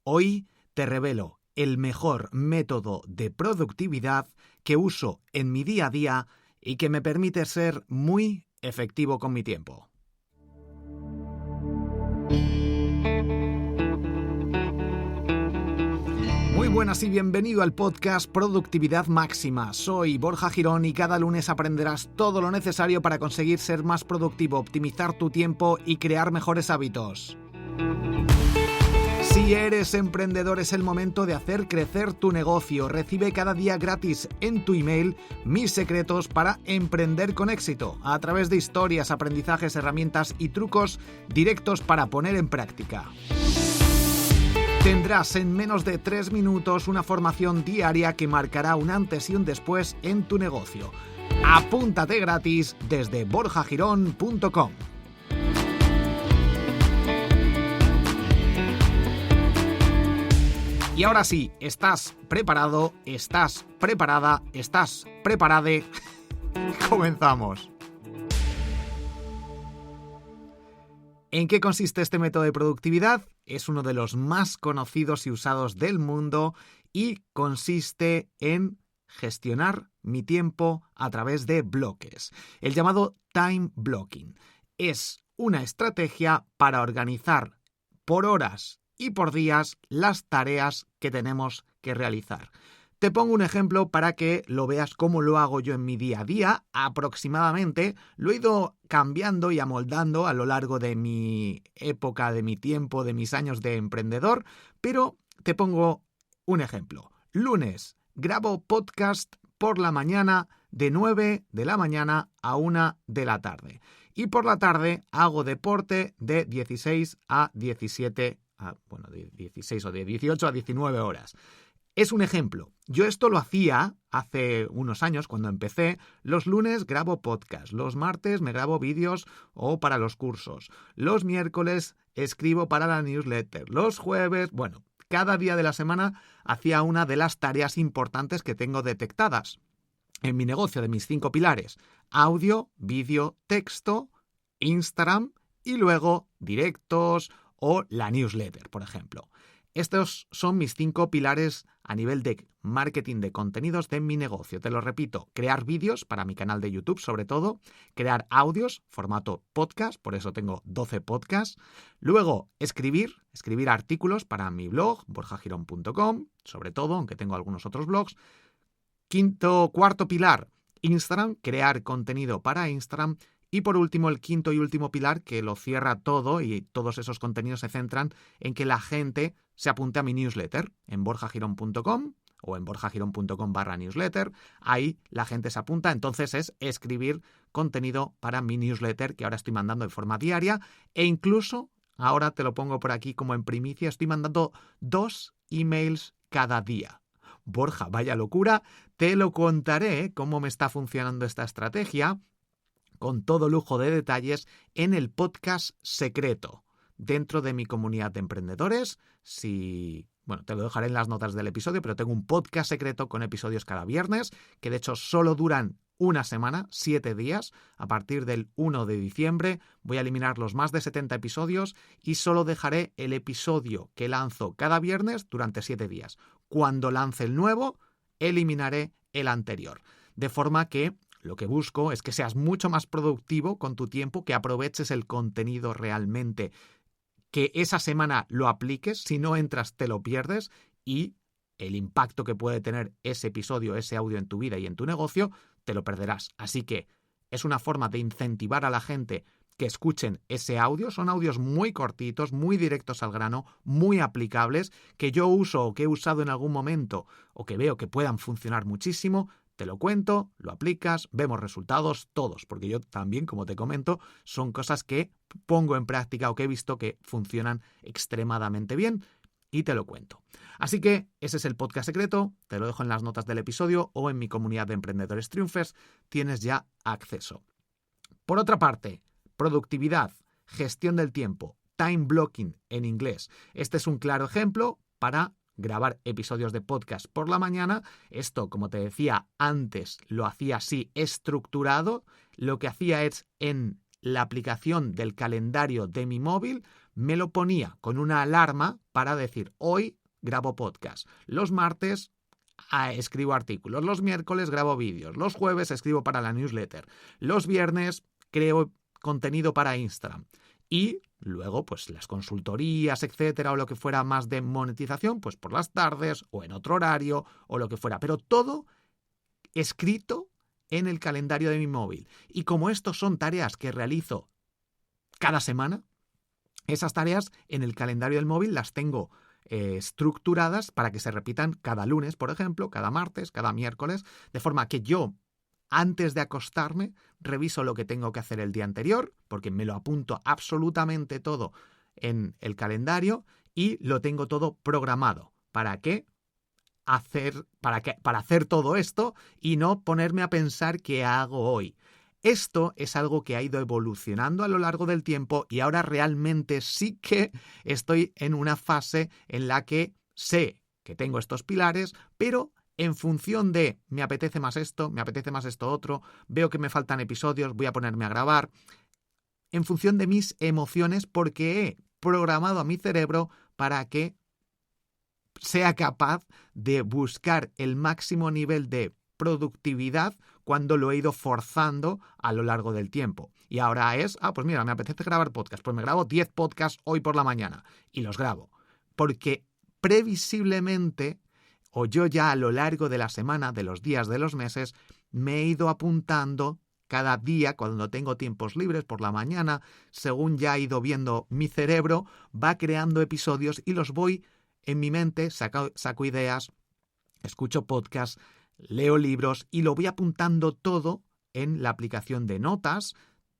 Hoy te revelo el mejor método de productividad que uso en mi día a día y que me permite ser muy efectivo con mi tiempo. Muy buenas y bienvenido al podcast Productividad Máxima. Soy Borja Girón y cada lunes aprenderás todo lo necesario para conseguir ser más productivo, optimizar tu tiempo y crear mejores hábitos. Si eres emprendedor, es el momento de hacer crecer tu negocio. Recibe cada día gratis en tu email mis secretos para emprender con éxito, a través de historias, aprendizajes, herramientas y trucos directos para poner en práctica. Tendrás en menos de 3 minutos una formación diaria que marcará un antes y un después en tu negocio. Apúntate gratis desde borjagirón.com. Y ahora sí, ¿estás preparado? ¿Estás preparada? ¿Estás preparade? Comenzamos. ¿En qué consiste este método de productividad? Es uno de los más conocidos y usados del mundo y consiste en gestionar mi tiempo a través de bloques. El llamado time blocking es una estrategia para organizar por horas y por días las tareas que tenemos que realizar. Te pongo un ejemplo para que lo veas cómo lo hago yo en mi día a día. Aproximadamente lo he ido cambiando y amoldando a lo largo de mi época, de mi tiempo, de mis años de emprendedor, pero te pongo un ejemplo. Lunes, grabo podcast por la mañana de 9 de la mañana a 1 de la tarde. Y por la tarde hago deporte de 16 a 17 de 16 o de 18 a 19 horas. Es un ejemplo. Yo esto lo hacía hace unos años cuando empecé. Los lunes grabo podcast, los martes me grabo vídeos o para los cursos, los miércoles escribo para la newsletter, los jueves, cada día de la semana hacía una de las tareas importantes que tengo detectadas en mi negocio de mis 5 pilares: audio, vídeo, texto, Instagram y luego directos o la newsletter, por ejemplo. Estos son mis 5 pilares a nivel de marketing de contenidos de mi negocio. Te lo repito: crear vídeos para mi canal de YouTube, sobre todo, crear audios, formato podcast, por eso tengo 12 podcasts. Luego, escribir artículos para mi blog, borjagirón.com, sobre todo, aunque tengo algunos otros blogs. Cuarto pilar, Instagram, crear contenido para Instagram. Y por último, el quinto y último pilar, que lo cierra todo y todos esos contenidos se centran en que la gente se apunte a mi newsletter en borjagirón.com o en borjagirón.com/newsletter. Ahí la gente se apunta, entonces es escribir contenido para mi newsletter que ahora estoy mandando de forma diaria e incluso, ahora te lo pongo por aquí como en primicia, estoy mandando 2 emails cada día. Borja, vaya locura, te lo contaré cómo me está funcionando esta estrategia con todo lujo de detalles en el podcast secreto dentro de mi comunidad de emprendedores. Te lo dejaré en las notas del episodio, pero tengo un podcast secreto con episodios cada viernes, que de hecho solo duran una semana, 7 días. A partir del 1 de diciembre voy a eliminar los más de 70 episodios y solo dejaré el episodio que lanzo cada viernes durante 7 días. Cuando lance el nuevo, eliminaré el anterior. De forma que lo que busco es que seas mucho más productivo con tu tiempo, que aproveches el contenido realmente, que esa semana lo apliques. Si no entras, te lo pierdes y el impacto que puede tener ese episodio, ese audio en tu vida y en tu negocio, te lo perderás. Así que es una forma de incentivar a la gente que escuchen ese audio. Son audios muy cortitos, muy directos al grano, muy aplicables, que yo uso o que he usado en algún momento o que veo que puedan funcionar muchísimo. Te lo cuento, lo aplicas, vemos resultados todos, porque yo también, como te comento, son cosas que pongo en práctica o que he visto que funcionan extremadamente bien y te lo cuento. Así que ese es el podcast secreto, te lo dejo en las notas del episodio o en mi comunidad de emprendedores triunfers, tienes ya acceso. Por otra parte, productividad, gestión del tiempo, time blocking en inglés. Este es un claro ejemplo para grabar episodios de podcast por la mañana. Esto, como te decía antes, lo hacía así estructurado. Lo que hacía es en la aplicación del calendario de mi móvil me lo ponía con una alarma para decir, hoy grabo podcast, los martes escribo artículos, los miércoles grabo vídeos, los jueves escribo para la newsletter, los viernes creo contenido para Instagram y luego pues las consultorías, etcétera, o lo que fuera más de monetización, pues por las tardes o en otro horario o lo que fuera, pero todo escrito en el calendario de mi móvil. Y como estos son tareas que realizo cada semana, esas tareas en el calendario del móvil las tengo estructuradas para que se repitan cada lunes, por ejemplo, cada martes, cada miércoles, de forma que yo, antes de acostarme, reviso lo que tengo que hacer el día anterior, porque me lo apunto absolutamente todo en el calendario y lo tengo todo programado. ¿Para qué? Para hacer todo esto y no ponerme a pensar qué hago hoy. Esto es algo que ha ido evolucionando a lo largo del tiempo y ahora realmente sí que estoy en una fase en la que sé que tengo estos pilares, pero en función de me apetece más esto otro, veo que me faltan episodios, voy a ponerme a grabar, en función de mis emociones, porque he programado a mi cerebro para que sea capaz de buscar el máximo nivel de productividad cuando lo he ido forzando a lo largo del tiempo. Y ahora es, pues mira, me apetece grabar podcast, pues me grabo 10 podcasts hoy por la mañana y los grabo. Porque previsiblemente, o yo ya a lo largo de la semana, de los días, de los meses, me he ido apuntando cada día, cuando tengo tiempos libres por la mañana, según ya he ido viendo mi cerebro, va creando episodios y los voy en mi mente, saco ideas, escucho podcasts, leo libros y lo voy apuntando todo en la aplicación de notas,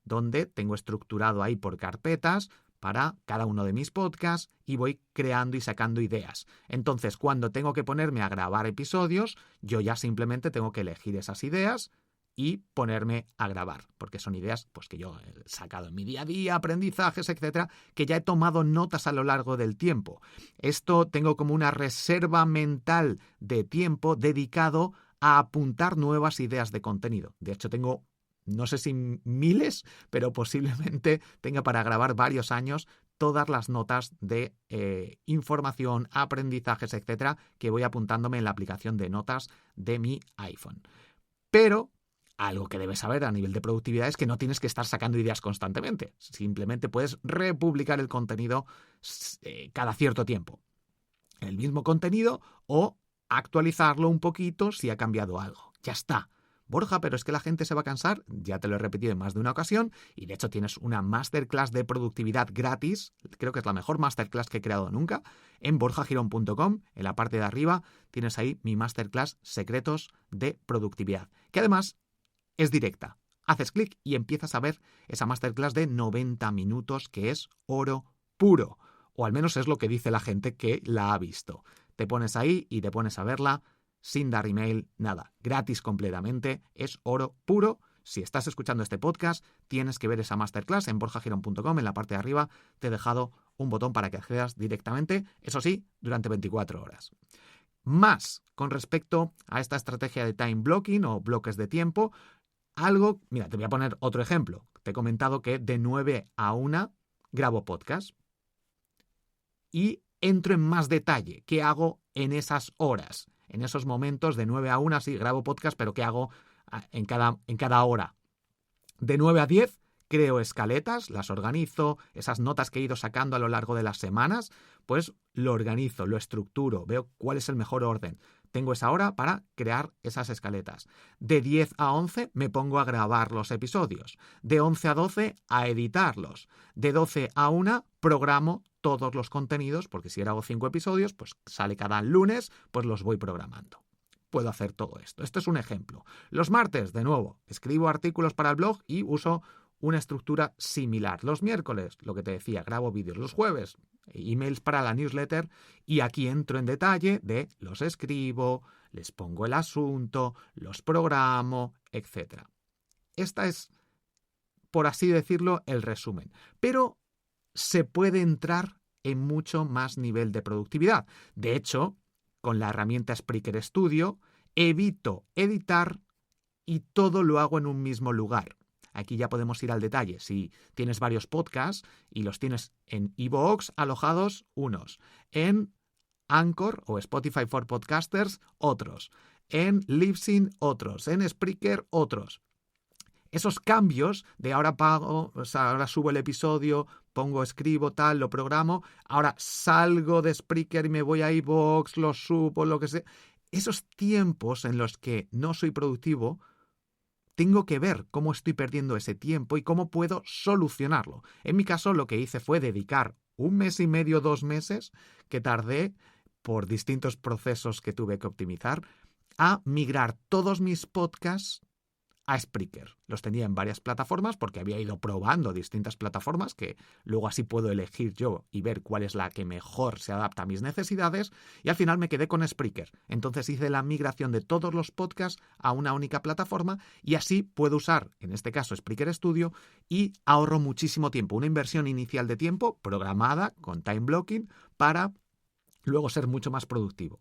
donde tengo estructurado ahí por carpetas para cada uno de mis podcasts y voy creando y sacando ideas. Entonces, cuando tengo que ponerme a grabar episodios, yo ya simplemente tengo que elegir esas ideas y ponerme a grabar, porque son ideas pues que yo he sacado en mi día a día, aprendizajes, etcétera, que ya he tomado notas a lo largo del tiempo. Esto tengo como una reserva mental de tiempo dedicado a apuntar nuevas ideas de contenido. De hecho, tengo, no sé si miles, pero posiblemente tenga para grabar varios años todas las notas de información, aprendizajes, etcétera, que voy apuntándome en la aplicación de notas de mi iPhone. Pero algo que debes saber a nivel de productividad es que no tienes que estar sacando ideas constantemente. Simplemente puedes republicar el contenido cada cierto tiempo. El mismo contenido o actualizarlo un poquito si ha cambiado algo. Ya está. Borja, pero es que la gente se va a cansar. Ya te lo he repetido en más de una ocasión y de hecho tienes una masterclass de productividad gratis. Creo que es la mejor masterclass que he creado nunca. En borjagirón.com, en la parte de arriba, tienes ahí mi masterclass Secretos de Productividad. Que además es directa. Haces clic y empiezas a ver esa masterclass de 90 minutos que es oro puro. O al menos es lo que dice la gente que la ha visto. Te pones ahí y te pones a verla sin dar email, nada. Gratis completamente. Es oro puro. Si estás escuchando este podcast, tienes que ver esa masterclass en borjagirón.com. En la parte de arriba te he dejado un botón para que accedas directamente. Eso sí, durante 24 horas. Más con respecto a esta estrategia de time blocking o bloques de tiempo, mira, te voy a poner otro ejemplo. Te he comentado que de 9 a 1 grabo podcast y entro en más detalle. ¿Qué hago en esas horas? En esos momentos de 9 a 1 sí grabo podcast, pero ¿qué hago en cada hora? De 9 a 10 creo escaletas, las organizo, esas notas que he ido sacando a lo largo de las semanas, pues lo organizo, lo estructuro, veo cuál es el mejor orden. Tengo esa hora para crear esas escaletas. De 10 a 11 me pongo a grabar los episodios. De 11 a 12 a editarlos. De 12 a 1 programo todos los contenidos, porque si hago 5 episodios, pues sale cada lunes, pues los voy programando. Puedo hacer todo esto. Este es un ejemplo. Los martes, de nuevo, escribo artículos para el blog y uso una estructura similar. Los miércoles, lo que te decía, grabo vídeos. Los jueves, emails para la newsletter y aquí entro en detalle de los escribo, les pongo el asunto, los programo, etc. Esta es, por así decirlo, el resumen. Pero se puede entrar en mucho más nivel de productividad. De hecho, con la herramienta Spreaker Studio, evito editar y todo lo hago en un mismo lugar. aquí ya podemos ir al detalle. Si tienes varios podcasts y los tienes en iVoox alojados, unos, en Anchor o Spotify for Podcasters, otros, en Libsyn, otros, en Spreaker, otros. Esos cambios de ahora pago, o sea, ahora subo el episodio, pongo, escribo, tal, lo programo, ahora salgo de Spreaker y me voy a iVoox, lo subo, lo que sea. Esos tiempos en los que no soy productivo, tengo que ver cómo estoy perdiendo ese tiempo y cómo puedo solucionarlo. En mi caso, lo que hice fue dedicar 1 mes y medio, 2 meses, que tardé por distintos procesos que tuve que optimizar, a migrar todos mis podcasts a Spreaker. Los tenía en varias plataformas porque había ido probando distintas plataformas que luego así puedo elegir yo y ver cuál es la que mejor se adapta a mis necesidades, y al final me quedé con Spreaker. Entonces hice la migración de todos los podcasts a una única plataforma y así puedo usar, en este caso, Spreaker Studio, y ahorro muchísimo tiempo. Una inversión inicial de tiempo programada con time blocking para luego ser mucho más productivo.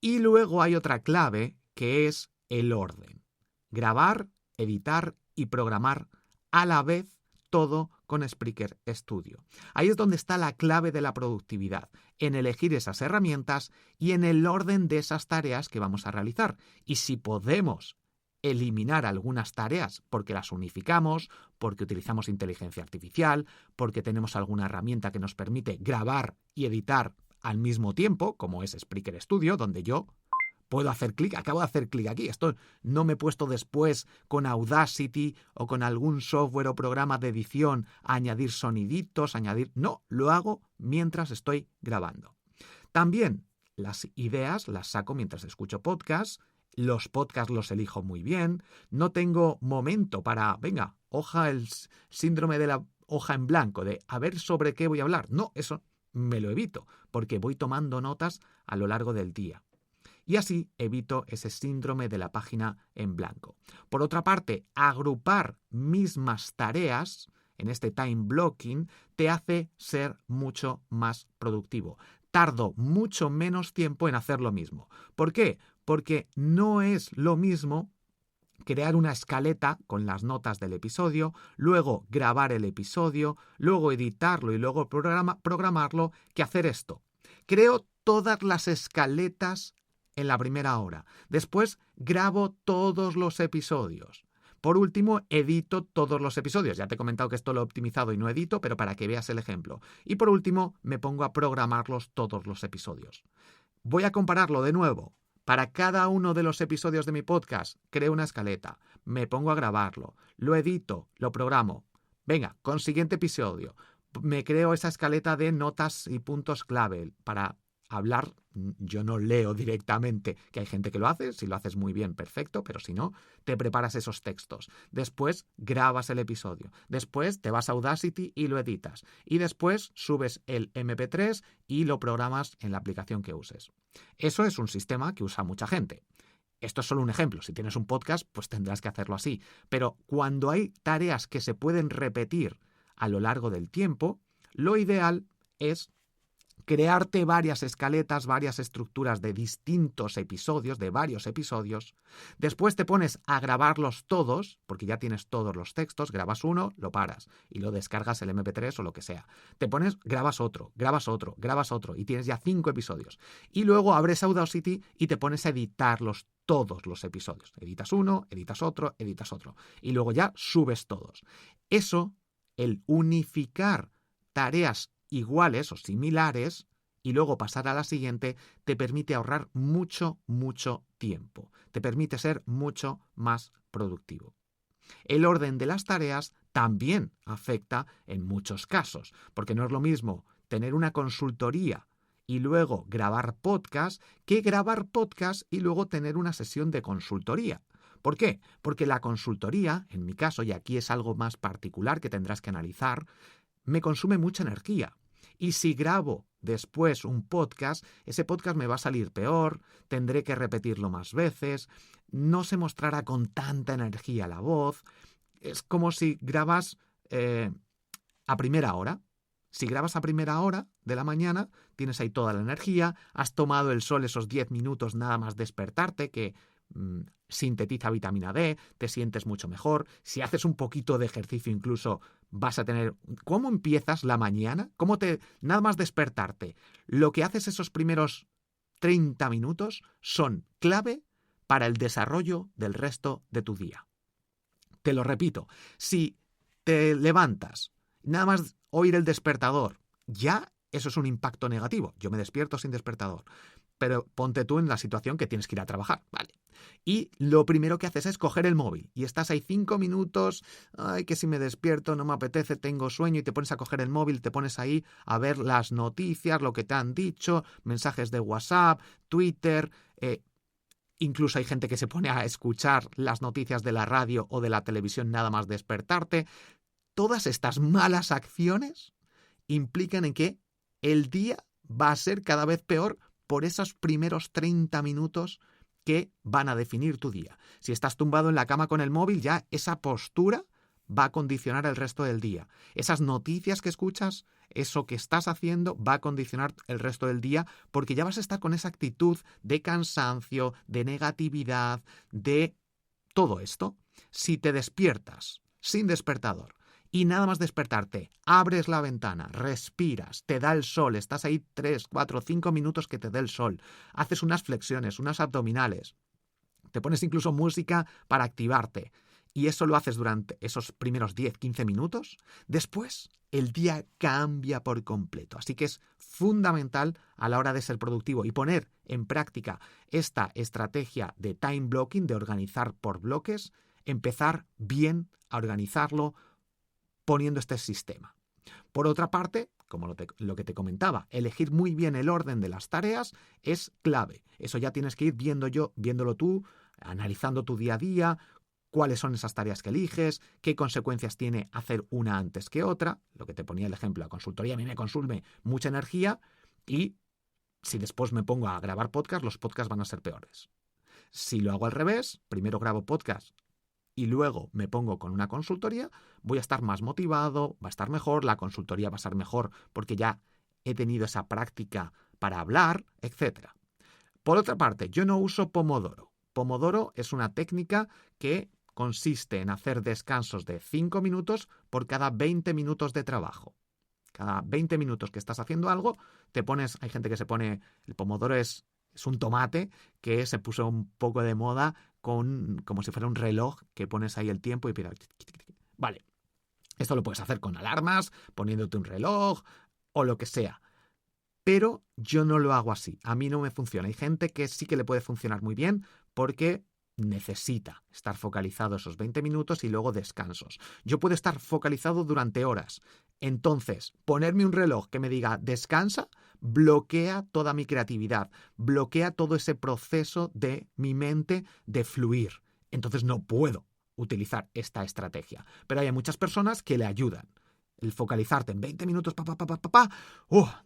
Y luego hay otra clave que es el orden. Grabar, editar y programar a la vez, todo con Spreaker Studio. Ahí es donde está la clave de la productividad, en elegir esas herramientas y en el orden de esas tareas que vamos a realizar. Y si podemos eliminar algunas tareas porque las unificamos, porque utilizamos inteligencia artificial, porque tenemos alguna herramienta que nos permite grabar y editar al mismo tiempo, como es Spreaker Studio, donde yo puedo hacer clic, acabo de hacer clic aquí. Esto no me he puesto después con Audacity o con algún software o programa de edición a añadir soniditos, No, lo hago mientras estoy grabando. También las ideas las saco mientras escucho podcasts. Los podcasts los elijo muy bien. No tengo momento para, venga, el síndrome de la hoja en blanco, de a ver sobre qué voy a hablar. No, eso me lo evito, porque voy tomando notas a lo largo del día. Y así evito ese síndrome de la página en blanco. Por otra parte, agrupar mismas tareas en este time blocking te hace ser mucho más productivo. Tardo mucho menos tiempo en hacer lo mismo. ¿Por qué? Porque no es lo mismo crear una escaleta con las notas del episodio, luego grabar el episodio, luego editarlo y luego programarlo, que hacer esto. Creo todas las escaletas en la primera hora. Después grabo todos los episodios. Por último, edito todos los episodios. Ya te he comentado que esto lo he optimizado y no edito, pero para que veas el ejemplo. Y por último, me pongo a programarlos todos los episodios. Voy a compararlo de nuevo. Para cada uno de los episodios de mi podcast, creo una escaleta. Me pongo a grabarlo. Lo edito, lo programo. Venga, con siguiente episodio. Me creo esa escaleta de notas y puntos clave para hablar. Yo no leo directamente, que hay gente que lo hace, si lo haces muy bien, perfecto, pero si no, te preparas esos textos. Después grabas el episodio. Después te vas a Audacity y lo editas. Y después subes el MP3 y lo programas en la aplicación que uses. Eso es un sistema que usa mucha gente. Esto es solo un ejemplo. Si tienes un podcast, pues tendrás que hacerlo así. Pero cuando hay tareas que se pueden repetir a lo largo del tiempo, lo ideal es crearte varias escaletas, varias estructuras de distintos episodios, de varios episodios. Después te pones a grabarlos todos, porque ya tienes todos los textos, grabas uno, lo paras y lo descargas el MP3 o lo que sea. Te pones, grabas otro, y tienes ya 5 episodios. Y luego abres Audacity y te pones a editarlos todos los episodios. Editas uno, editas otro, y luego ya subes todos. Eso, el unificar tareas iguales o similares y luego pasar a la siguiente, te permite ahorrar mucho tiempo. Te permite ser mucho más productivo. El orden de las tareas también afecta en muchos casos, porque no es lo mismo tener una consultoría y luego grabar podcast que grabar podcast y luego tener una sesión de consultoría. ¿Por qué? Porque la consultoría, en mi caso, y aquí es algo más particular que tendrás que analizar, me consume mucha energía. Y si grabo después un podcast, ese podcast me va a salir peor, tendré que repetirlo más veces, no se mostrará con tanta energía la voz. Es como si grabas a primera hora. Si grabas a primera hora de la mañana, tienes ahí toda la energía, has tomado el sol esos 10 minutos nada más despertarte, que sintetiza vitamina D, te sientes mucho mejor. Si haces un poquito de ejercicio incluso vas a tener... ¿Cómo empiezas la mañana? Nada más despertarte. Lo que haces esos primeros 30 minutos son clave para el desarrollo del resto de tu día. Te lo repito, si te levantas, nada más oír el despertador, ya eso es un impacto negativo. Yo me despierto sin despertador. Pero ponte tú en la situación que tienes que ir a trabajar, ¿vale? Y lo primero que haces es coger el móvil y estás ahí 5 minutos, ay, que si me despierto, no me apetece, tengo sueño, y te pones a coger el móvil, te pones ahí a ver las noticias, lo que te han dicho, mensajes de WhatsApp, Twitter, incluso hay gente que se pone a escuchar las noticias de la radio o de la televisión nada más despertarte. Todas estas malas acciones implican en que el día va a ser cada vez peor por esos primeros 30 minutos que van a definir tu día. Si estás tumbado en la cama con el móvil, ya esa postura va a condicionar el resto del día. Esas noticias que escuchas, eso que estás haciendo, va a condicionar el resto del día, porque ya vas a estar con esa actitud de cansancio, de negatividad, de todo esto. Si te despiertas sin despertador, y nada más despertarte, abres la ventana, respiras, te da el sol, estás ahí 3, 4, 5 minutos que te dé el sol, haces unas flexiones, unas abdominales, te pones incluso música para activarte, y eso lo haces durante esos primeros 10, 15 minutos, después el día cambia por completo. Así que es fundamental a la hora de ser productivo y poner en práctica esta estrategia de time blocking, de organizar por bloques, empezar bien a organizarlo, poniendo este sistema. Por otra parte, como lo que te comentaba, elegir muy bien el orden de las tareas es clave. Eso ya tienes que ir viéndolo tú, analizando tu día a día, cuáles son esas tareas que eliges, qué consecuencias tiene hacer una antes que otra. Lo que te ponía el ejemplo, la consultoría a mí me consume mucha energía y si después me pongo a grabar podcast, los podcasts van a ser peores. Si lo hago al revés, primero grabo podcast y luego me pongo con una consultoría, voy a estar más motivado, va a estar mejor, la consultoría va a ser mejor porque ya he tenido esa práctica para hablar, etc. Por otra parte, yo no uso Pomodoro. Pomodoro es una técnica que consiste en hacer descansos de 5 minutos por cada 20 minutos de trabajo. Cada 20 minutos que estás haciendo algo, hay gente que se pone, el Pomodoro es un tomate que se puso un poco de moda como si fuera un reloj que pones ahí el tiempo y empieza. Vale, esto lo puedes hacer con alarmas, poniéndote un reloj o lo que sea. Pero yo no lo hago así. A mí no me funciona. Hay gente que sí que le puede funcionar muy bien porque necesita estar focalizado esos 20 minutos y luego descansos. Yo puedo estar focalizado durante horas. Entonces, ponerme un reloj que me diga descansa bloquea toda mi creatividad, bloquea todo ese proceso de mi mente de fluir. Entonces no puedo utilizar esta estrategia. Pero hay muchas personas que le ayudan. El focalizarte en 20 minutos,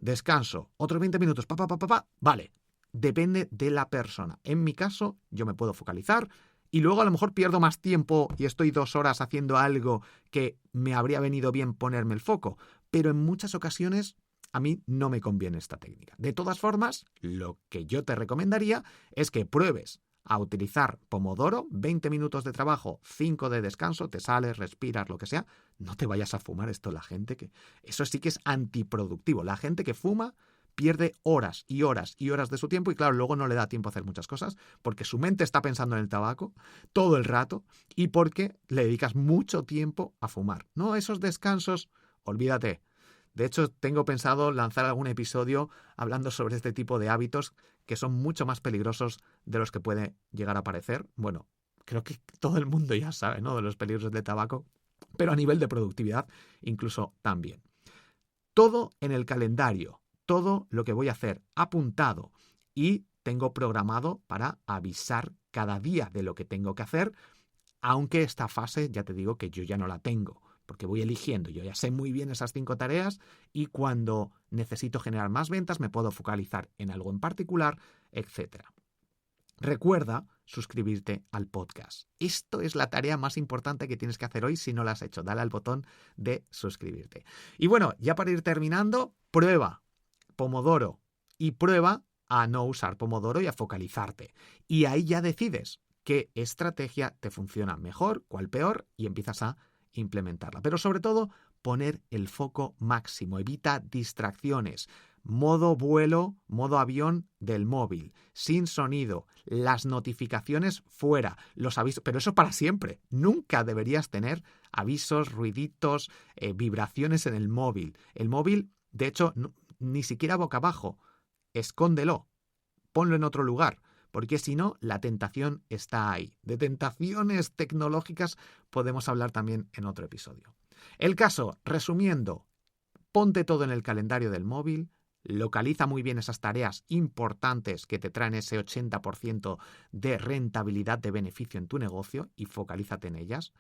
descanso, otros 20 minutos, vale. Depende de la persona. En mi caso, yo me puedo focalizar y luego a lo mejor pierdo más tiempo y estoy 2 horas haciendo algo que me habría venido bien ponerme el foco. Pero en muchas ocasiones a mí no me conviene esta técnica. De todas formas, lo que yo te recomendaría es que pruebes a utilizar Pomodoro, 20 minutos de trabajo, 5 de descanso, te sales, respiras, lo que sea. No te vayas a fumar esto, la gente que... Eso sí que es antiproductivo. La gente que fuma pierde horas y horas y horas de su tiempo y claro, luego no le da tiempo a hacer muchas cosas porque su mente está pensando en el tabaco todo el rato y porque le dedicas mucho tiempo a fumar. No, esos descansos, olvídate. De hecho, tengo pensado lanzar algún episodio hablando sobre este tipo de hábitos que son mucho más peligrosos de los que puede llegar a parecer. Bueno, creo que todo el mundo ya sabe, ¿no?, de los peligros del tabaco, pero a nivel de productividad incluso también. Todo en el calendario, todo lo que voy a hacer apuntado y tengo programado para avisar cada día de lo que tengo que hacer, aunque esta fase ya te digo que yo ya no la tengo. Porque voy eligiendo, yo ya sé muy bien esas 5 tareas y cuando necesito generar más ventas me puedo focalizar en algo en particular, etc. Recuerda suscribirte al podcast. Esto es la tarea más importante que tienes que hacer hoy si no la has hecho. Dale al botón de suscribirte. Y bueno, ya para ir terminando, prueba Pomodoro y prueba a no usar Pomodoro y a focalizarte. Y ahí ya decides qué estrategia te funciona mejor, cuál peor, y empiezas a implementarla. Pero sobre todo, poner el foco máximo, evita distracciones. Modo vuelo, modo avión del móvil, sin sonido, las notificaciones fuera, los avisos, pero eso para siempre. Nunca deberías tener avisos, ruiditos, vibraciones en el móvil. El móvil, de hecho, ni siquiera boca abajo. Escóndelo, ponlo en otro lugar, porque si no, la tentación está ahí. De tentaciones tecnológicas podemos hablar también en otro episodio. El caso, resumiendo, ponte todo en el calendario del móvil, localiza muy bien esas tareas importantes que te traen ese 80% de rentabilidad, de beneficio en tu negocio y focalízate en ellas.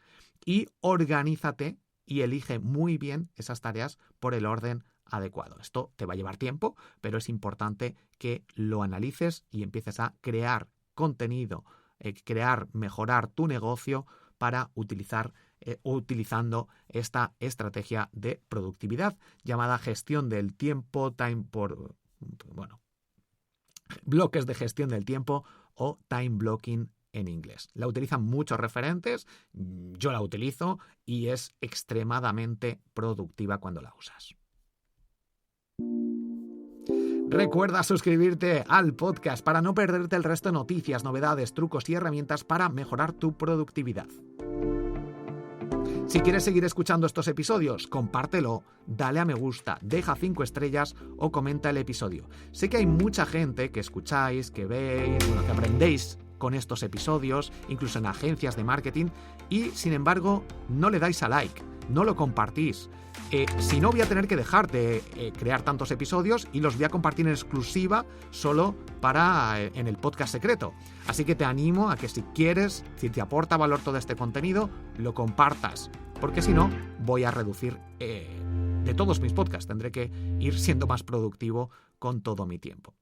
Y organízate y elige muy bien esas tareas por el orden adecuado. Esto te va a llevar tiempo, pero es importante que lo analices y empieces a crear contenido, mejorar tu negocio para utilizando esta estrategia de productividad llamada gestión del tiempo, bloques de gestión del tiempo o time blocking en inglés. La utilizan muchos referentes, yo la utilizo y es extremadamente productiva cuando la usas. Recuerda suscribirte al podcast para no perderte el resto de noticias, novedades, trucos y herramientas para mejorar tu productividad. Si quieres seguir escuchando estos episodios, compártelo, dale a me gusta, deja 5 estrellas o comenta el episodio. Sé que hay mucha gente que escucháis, que veis, que aprendéis con estos episodios, incluso en agencias de marketing, y sin embargo no le dais a like, no lo compartís. Si no, voy a tener que dejar de crear tantos episodios y los voy a compartir en exclusiva solo en el podcast secreto. Así que te animo a que si quieres, si te aporta valor todo este contenido, lo compartas. Porque si no, voy a reducir de todos mis podcasts. Tendré que ir siendo más productivo con todo mi tiempo.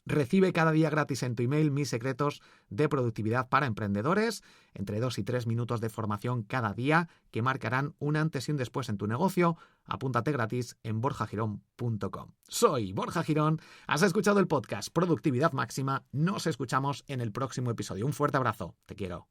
Recibe cada día gratis en tu email mis secretos de productividad para emprendedores, entre 2 y 3 minutos de formación cada día que marcarán un antes y un después en tu negocio. Apúntate gratis en borjagirón.com. Soy Borja Girón, has escuchado el podcast Productividad Máxima, nos escuchamos en el próximo episodio. Un fuerte abrazo, te quiero.